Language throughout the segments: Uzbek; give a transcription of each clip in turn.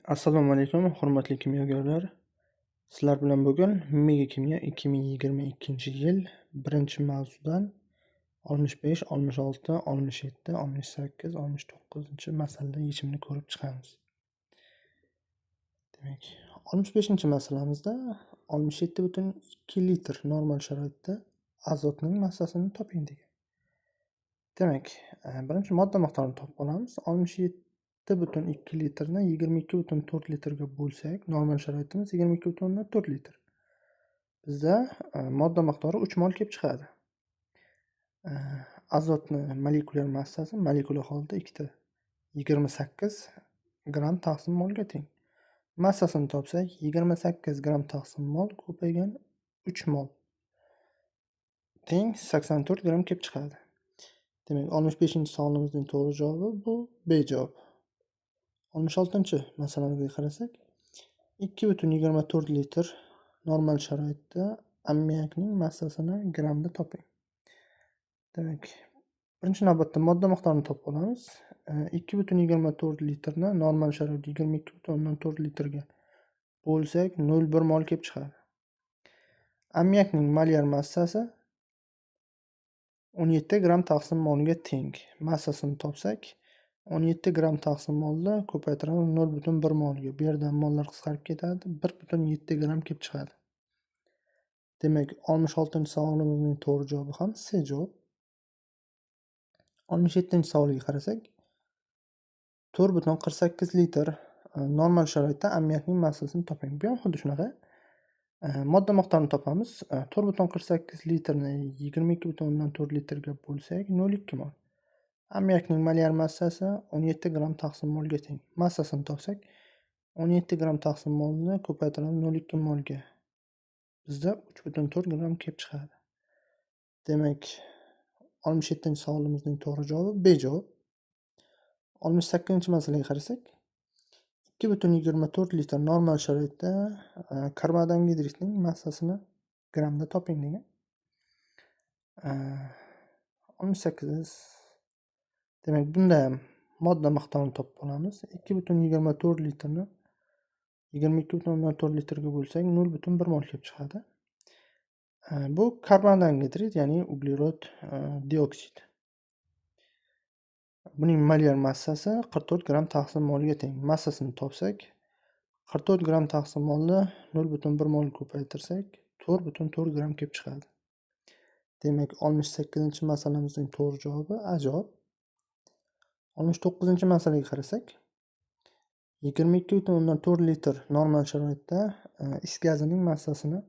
Assalomu alaykum, hurmatli kimyogarlar. Sizlar bilan bugun Mega Kimyo 2022-yil birinchi mavzudan 65, 66, 67, 68, 69-masalada yechimini ko'rib chiqamiz. Demak, 65-masalamizda 67,2 litr normal sharoitda azotning massasini toping degan. Demak, birinchi modda miqdorini topib olamiz. 67,2 litrni 22,4 litrga bo'lsak, normal sharoitimiz 22,4 litr. Bizda modda miqdori 3 mol kelib chiqadi. Azotni molekulyar massasi molekula holida 2 28 gram taqsim molga teng. Massasini topsak, 28 gram taqsim mol ko'paygan 3 mol teng 84 gram kelib chiqadi. Demak, 65-savolimizning to'g'ri javobi bu B javob. 66-masalamizga qarasak, 2,24 litr normal sharoitda ammoniakning massasini grammda toping. Demak, birinchi navbatda modda miqdorini topib olamiz. 2,24 litrni normal sharoitda 22,4 litrga bo'lsak, 0,1 mol kelib chiqadi. Ammoniakning molyar massasi 17 gram taqsim molga teng. Massasini topsak, 17 gram taqsim molni ko'paytiramiz 0,1 molga. Bu yerdan mollar qisqarib ketadi, 1,7 gram kelib chiqadi. Demak, 66-savolimizning to'g'ri javobi ham C javob. 67-savolga qarasak, 4,48 litr normal sharoitda ammoniakning massasini toping. Bu ham xuddi shunaqa. Modda miqdorini topamiz. 4,48 litrni 22,4 litrga bo'lsak, 0,2 mol. Ammoniakning molyar massasi 17 gram taqsim molga teng. Massasini topsak, 17 gram taqsim molni ko'paytiramiz 0,2 molga. Bizda 3,4 gram kelib chiqadi. Demak, 67-savolimizning to'g'ri javobi B javob. 68-masalaga qarasak, 2,24 litr normal sharoitda karbonat angidridning massasini grammda toping degan. 68. Demak, bunda ham modda miqdorini topib olamiz. 2,24 litrni 22,4 litrga bo'lsak, 0,1 mol kelib chiqadi. Bu karbonat angidrid, ya'ni uglerod dioksid. Buning molyar massasi 44 gram taqsim molga teng. Massasini topsak, 44 gram taqsim molni 0,1 mol ko'paytirsak, 4,4 gram kelib chiqadi. Demak, 68-masalamizning to'g'ri javobi A javob. 69-masalaga qarasak, 22,4 litr normal sharoitda is gazining massasini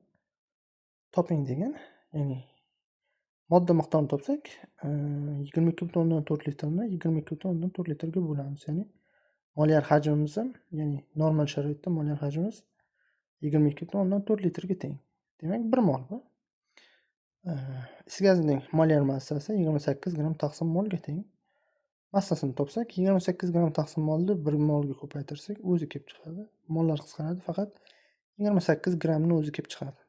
toping degan. Ya'ni modda miqdorini topsak, 22,4 litrni 22,4 litrga bo'lamiz. Ya'ni molyar hajmimiz ham, ya'ni normal sharoitda molyar hajmimiz 22,4 litrga teng. Demak, 1 mol bu. Is gazining molyar massasi 28 gram taqsim molga teng. Massasini topsak, 28 gram taqsim molni 1 molga ko'paytirsak, o'zi kelib chiqadi. Mollar qisqaradi, faqat 28 gramni o'zi kelib chiqadi.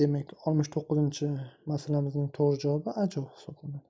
Demak, 69-masalamizning to'g'ri javobi A javob hisoblanadi.